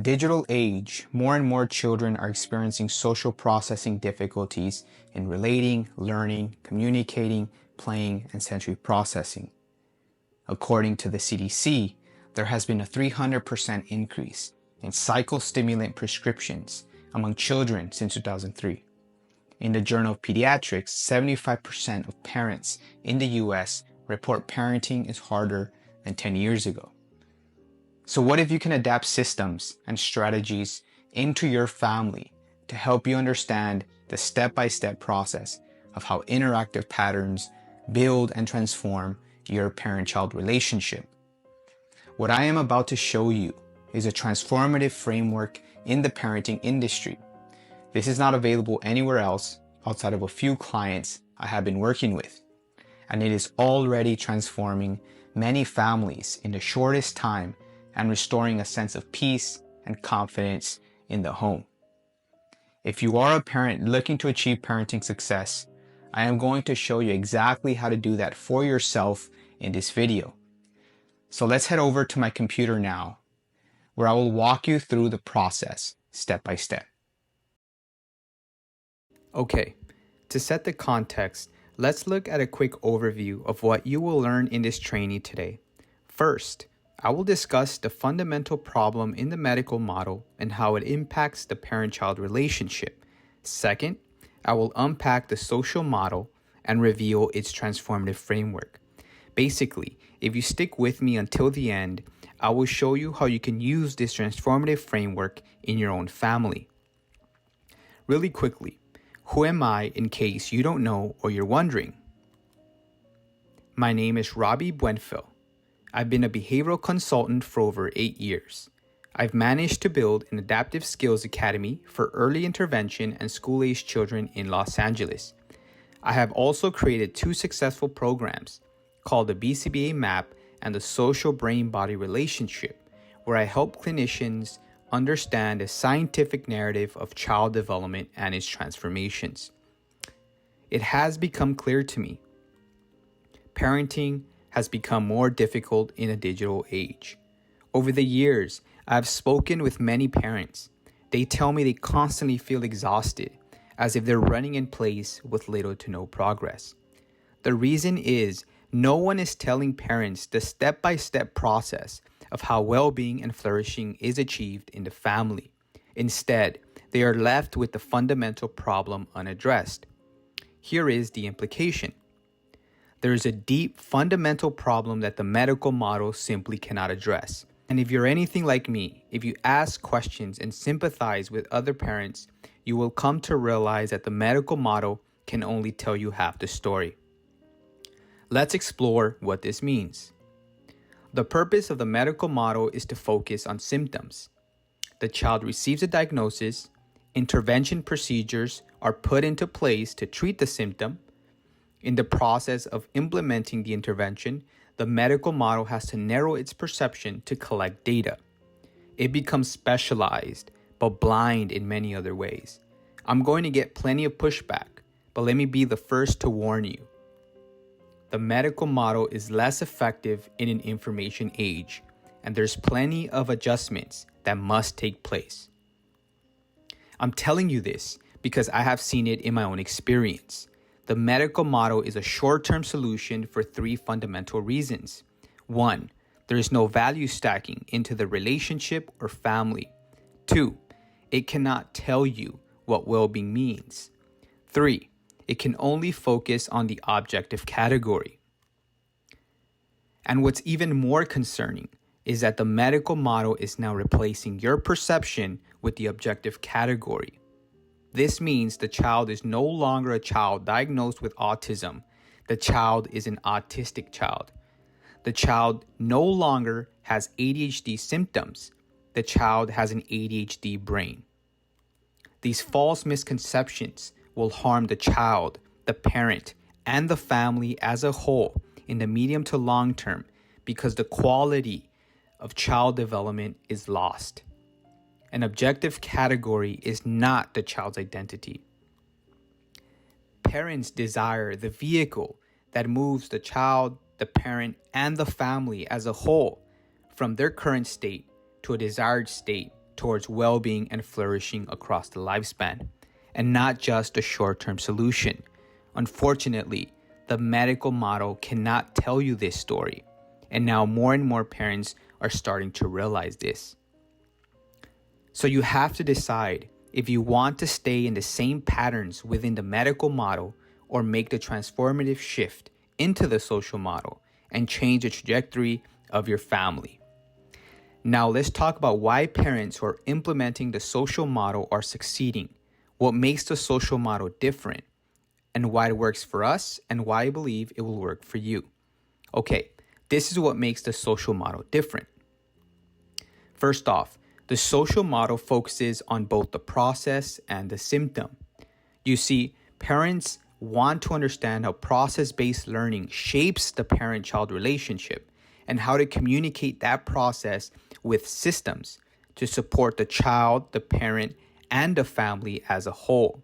digital age, more and more children are experiencing social processing difficulties in relating, learning, communicating, playing, and sensory processing. According to the CDC, there has been a 300% increase in psychostimulant prescriptions among children since 2003. In the Journal of Pediatrics, 75% of parents in the US report parenting is harder than 10 years ago. So what if you can adapt systems and strategies into your family to help you understand the step-by-step process of how interactive patterns build and transform your parent-child relationship? What I am about to show you is a transformative framework in the parenting industry. This is not available anywhere else outside of a few clients I have been working with, and it is already transforming many families in the shortest time and restoring a sense of peace and confidence in the home. If you are a parent looking to achieve parenting success, I am going to show you exactly how to do that for yourself in this video. So let's head over to my computer now, where I will walk you through the process step by step. Okay, to set the context, let's look at a quick overview of what you will learn in this training today. First, I will discuss the fundamental problem in the medical model and how it impacts the parent-child relationship. Second, I will unpack the social model and reveal its transformative framework. Basically, if you stick with me until the end, I will show you how you can use this transformative framework in your own family. Really quickly, who am I in case you don't know or you're wondering? My name is Robby. I've been a behavioral consultant for over 8 years. I've managed to build an adaptive skills academy for early intervention and school-aged children in Los Angeles. I have also created 2 successful programs called the BCBA MAP and the Social Brain-Body Relationship, where I help clinicians understand the scientific narrative of child development and its transformations. It has become clear to me. Parenting has become more difficult in a digital age. Over the years, I've spoken with many parents. They tell me they constantly feel exhausted, as if they're running in place with little to no progress. The reason is no one is telling parents the step-by-step process of how well-being and flourishing is achieved in the family. Instead, they are left with the fundamental problem unaddressed. Here is the implication. There is a deep fundamental problem that the medical model simply cannot address. And if you're anything like me, if you ask questions and sympathize with other parents, you will come to realize that the medical model can only tell you half the story. Let's explore what this means. The purpose of the medical model is to focus on symptoms. The child receives a diagnosis, intervention procedures are put into place to treat the symptom. In the process of implementing the intervention, the medical model has to narrow its perception to collect data. It becomes specialized, but blind in many other ways. I'm going to get plenty of pushback, but let me be the first to warn you. The medical model is less effective in an information age, and there's plenty of adjustments that must take place. I'm telling you this because I have seen it in my own experience. The medical model is a short-term solution for 3 fundamental reasons. 1, there is no value stacking into the relationship or family. 2, it cannot tell you what well-being means. 3, it can only focus on the objective category. And what's even more concerning is that the medical model is now replacing your perception with the objective category. This means the child is no longer a child diagnosed with autism. The child is an autistic child. The child no longer has ADHD symptoms. The child has an ADHD brain. These false misconceptions will harm the child, the parent, and the family as a whole in the medium to long term because the quality of child development is lost. An objective category is not the child's identity. Parents desire the vehicle that moves the child, the parent, and the family as a whole from their current state to a desired state towards well-being and flourishing across the lifespan, and not just a short-term solution. Unfortunately, the medical model cannot tell you this story, and now more and more parents are starting to realize this. So you have to decide if you want to stay in the same patterns within the medical model or make the transformative shift into the social model and change the trajectory of your family. Now let's talk about why parents who are implementing the social model are succeeding, what makes the social model different, and why it works for us and why I believe it will work for you. Okay, this is what makes the social model different. First off, the social model focuses on both the process and the symptom. You see, parents want to understand how process-based learning shapes the parent-child relationship and how to communicate that process with systems to support the child, the parent, and the family as a whole.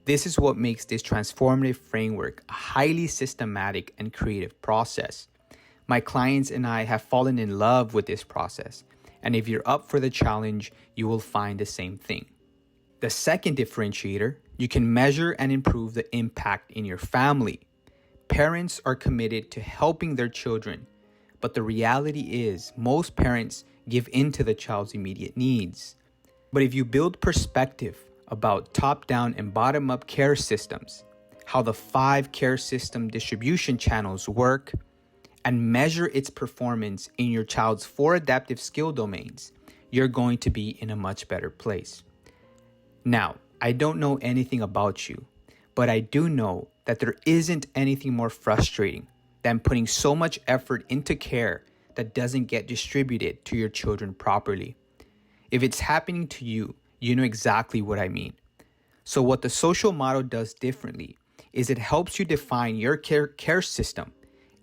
This is what makes this transformative framework a highly systematic and creative process. My clients and I have fallen in love with this process, and if you're up for the challenge, you will find the same thing. The second differentiator, you can measure and improve the impact in your family. Parents are committed to helping their children, but the reality is most parents give in to the child's immediate needs. But if you build perspective about top-down and bottom-up care systems, how the 5 care system distribution channels work, and measure its performance in your child's 4 adaptive skill domains, you're going to be in a much better place. Now, I don't know anything about you, but I do know that there isn't anything more frustrating than putting so much effort into care that doesn't get distributed to your children properly. If it's happening to you, you know exactly what I mean. So what the social model does differently is it helps you define your care system,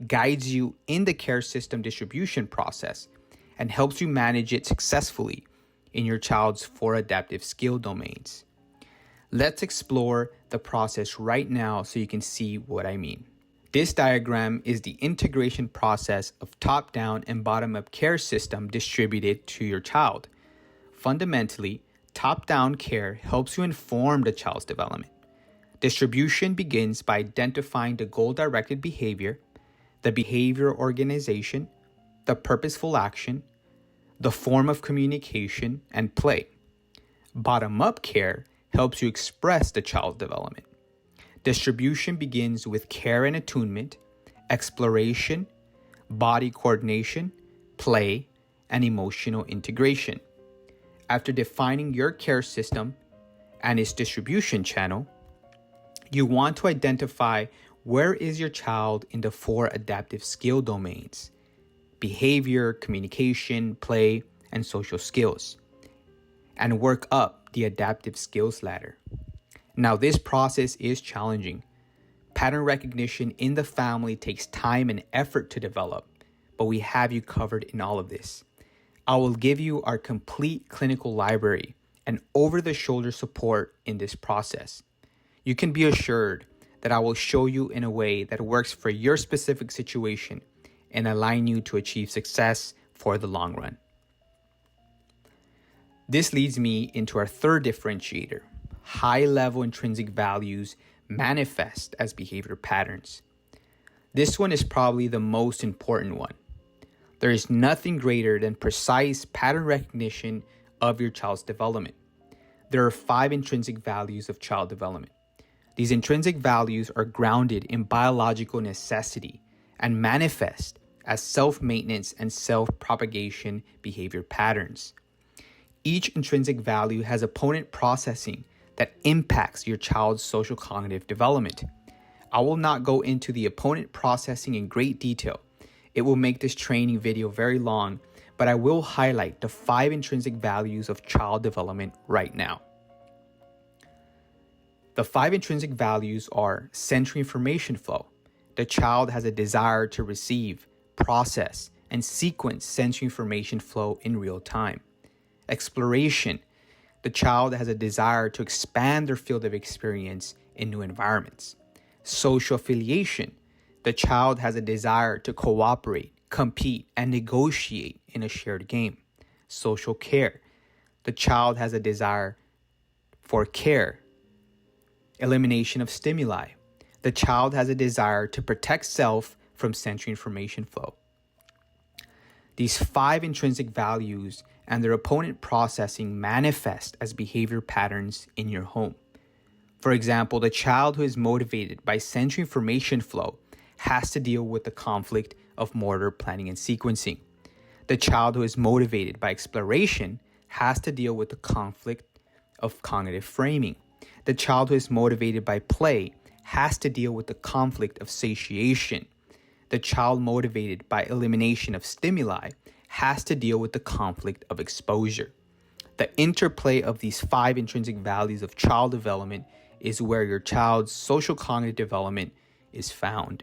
guides you in the care system distribution process, and helps you manage it successfully in your child's 4 adaptive skill domains. Let's explore the process right now so you can see what I mean. This diagram is the integration process of top-down and bottom-up care system distributed to your child. Fundamentally, top-down care helps you inform the child's development. Distribution begins by identifying the goal-directed behavior, the behavior organization, the purposeful action, the form of communication, and play. Bottom-up care helps you express the child's development. Distribution begins with care and attunement, exploration, body coordination, play, and emotional integration. After defining your care system and its distribution channel, you want to identify where is your child in the 4 adaptive skill domains: behavior, communication, play, and social skills, and work up the adaptive skills ladder. Now, this process is challenging. Pattern recognition in the family takes time and effort to develop, but we have you covered in all of this. I will give you our complete clinical library and over-the-shoulder support in this process. You can be assured that I will show you in a way that works for your specific situation and align you to achieve success for the long run. This leads me into our third differentiator. High-level intrinsic values manifest as behavior patterns. This one is probably the most important one. There is nothing greater than precise pattern recognition of your child's development. There are 5 intrinsic values of child development. These intrinsic values are grounded in biological necessity and manifest as self-maintenance and self-propagation behavior patterns. Each intrinsic value has opponent processing that impacts your child's social cognitive development. I will not go into the opponent processing in great detail. It will make this training video very long, but I will highlight the 5 intrinsic values of child development right now. The 5 intrinsic values are sensory information flow. The child has a desire to receive, process, and sequence sensory information flow in real time. Exploration. The child has a desire to expand their field of experience in new environments. Social affiliation. The child has a desire to cooperate, compete, and negotiate in a shared game. Social care. The child has a desire for care. Elimination of stimuli. The child has a desire to protect self from sensory information flow. These 5 intrinsic values and their opponent processing manifest as behavior patterns in your home. For example, the child who is motivated by sensory information flow has to deal with the conflict of motor planning and sequencing. The child who is motivated by exploration has to deal with the conflict of cognitive framing. The child who is motivated by play has to deal with the conflict of satiation. The child motivated by elimination of stimuli has to deal with the conflict of exposure. The interplay of these 5 intrinsic values of child development is where your child's social cognitive development is found.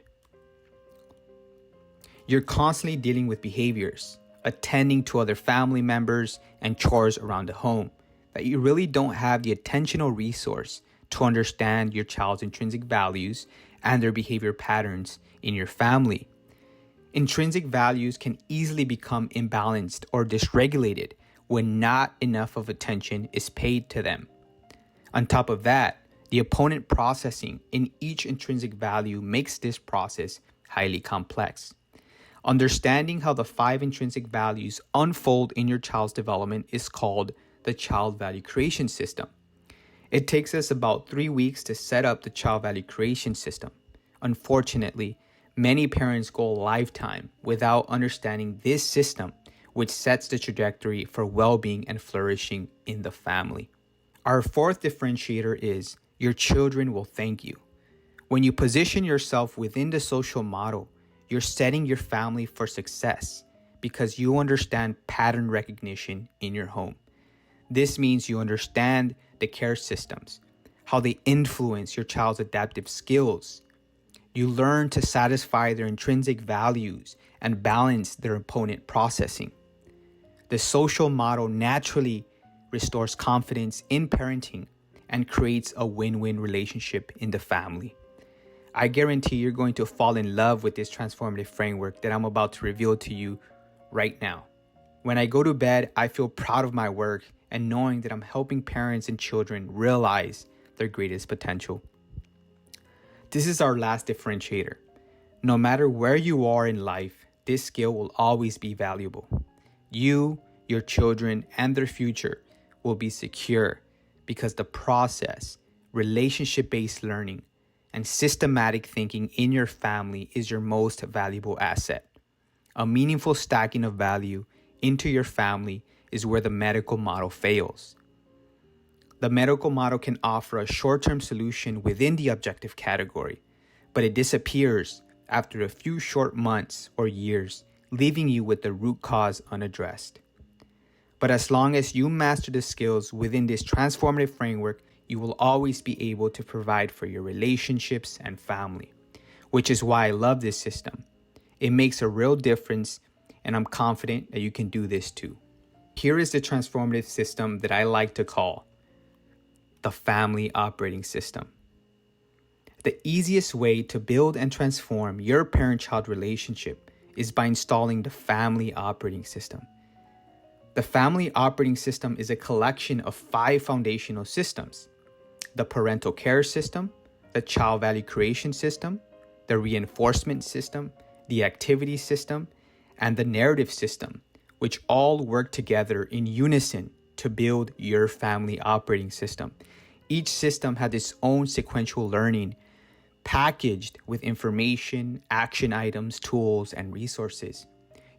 You're constantly dealing with behaviors, attending to other family members and chores around the home, that you really don't have the attentional resource to understand your child's intrinsic values and their behavior patterns in your family. Intrinsic values can easily become imbalanced or dysregulated when not enough of attention is paid to them. On top of that, the opponent processing in each intrinsic value makes this process highly complex. Understanding how the 5 intrinsic values unfold in your child's development is called the child value creation system. It takes us about 3 weeks to set up the child value creation system. Unfortunately, many parents go a lifetime without understanding this system, which sets the trajectory for well-being and flourishing in the family. Our 4th differentiator is your children will thank you. When you position yourself within the social model, you're setting your family for success because you understand pattern recognition in your home. This means you understand the care systems, how they influence your child's adaptive skills. You learn to satisfy their intrinsic values and balance their opponent processing. The social model naturally restores confidence in parenting and creates a win-win relationship in the family. I guarantee you're going to fall in love with this transformative framework that I'm about to reveal to you right now. When I go to bed, I feel proud of my work and knowing that I'm helping parents and children realize their greatest potential. This is our last differentiator. No matter where you are in life, this skill will always be valuable. You, your children, and their future will be secure because the process, relationship-based learning, and systematic thinking in your family is your most valuable asset. A meaningful stacking of value into your family is where the medical model fails. The medical model can offer a short-term solution within the objective category, but it disappears after a few short months or years, leaving you with the root cause unaddressed. But as long as you master the skills within this transformative framework, you will always be able to provide for your relationships and family, which is why I love this system. It makes a real difference, and I'm confident that you can do this too. Here is the transformative system that I like to call the family operating system. The easiest way to build and transform your parent-child relationship is by installing the family operating system. The family operating system is a collection of 5 foundational systems: the parental care system, the child value creation system, the reinforcement system, the activity system, and the narrative system, which all work together in unison to build your family operating system. Each system has its own sequential learning, packaged with information, action items, tools, and resources.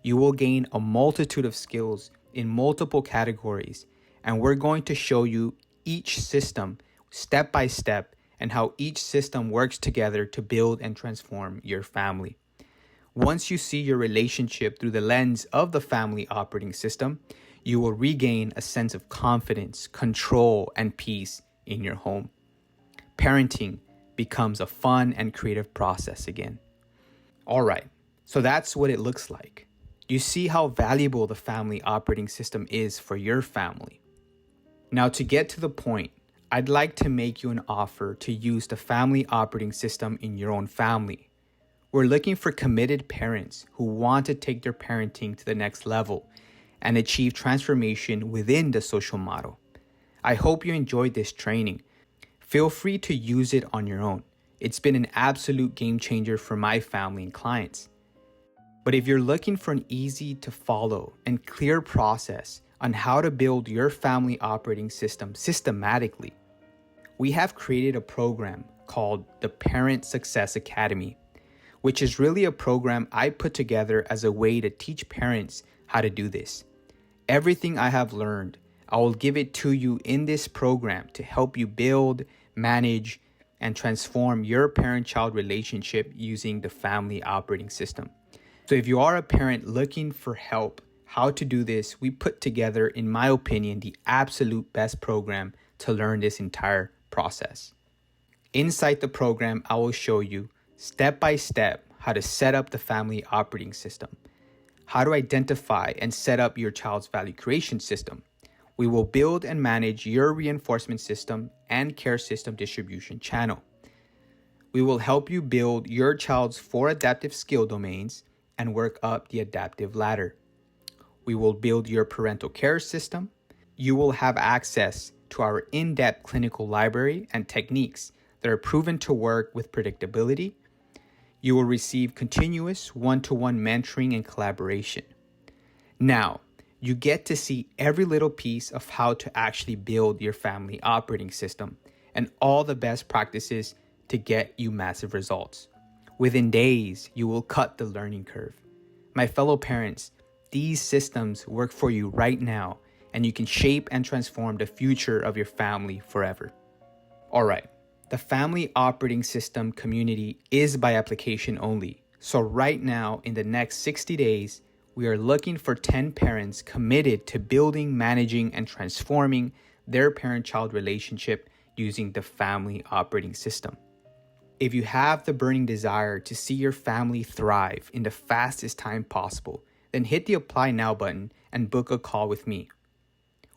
You will gain a multitude of skills in multiple categories, and we're going to show you each system step by step and how each system works together to build and transform your family. Once you see your relationship through the lens of the family operating system, you will regain a sense of confidence, control, and peace in your home. Parenting becomes a fun and creative process again. All right, so that's what it looks like. You see how valuable the family operating system is for your family. Now, to get to the point, I'd like to make you an offer to use the family operating system in your own family. We're looking for committed parents who want to take their parenting to the next level and achieve transformation within the social model. I hope you enjoyed this training. Feel free to use it on your own. It's been an absolute game changer for my family and clients. But if you're looking for an easy to follow and clear process on how to build your family operating system systematically, we have created a program called the Parent Success Academy, which is really a program I put together as a way to teach parents how to do this. Everything I have learned, I will give it to you in this program to help you build, manage, and transform your parent-child relationship using the family operating system. So if you are a parent looking for help how to do this, we put together, in my opinion, the absolute best program to learn this entire process. Inside the program, I will show you step by step how to set up the family operating system, how to identify and set up your child's value creation system. We will build and manage your reinforcement system and care system distribution channel. We will help you build your child's 4 adaptive skill domains and work up the adaptive ladder. We will build your parental care system. You will have access to our in-depth clinical library and techniques that are proven to work with predictability. You will receive continuous one-to-one mentoring and collaboration. Now, you get to see every little piece of how to actually build your family operating system and all the best practices to get you massive results. Within days, you will cut the learning curve. My fellow parents, these systems work for you right now, and you can shape and transform the future of your family forever. All right, the family operating system community is by application only. So right now, in the next 60 days, we are looking for 10 parents committed to building, managing, and transforming their parent-child relationship using the family operating system. If you have the burning desire to see your family thrive in the fastest time possible, then hit the Apply Now button and book a call with me.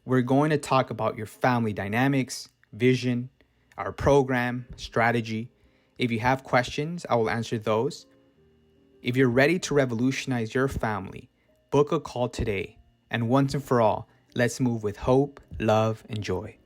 We're going to talk about your family dynamics, vision, our program, strategy. If you have questions, I will answer those. If you're ready to revolutionize your family, book a call today. And once and for all, let's move with hope, love, and joy.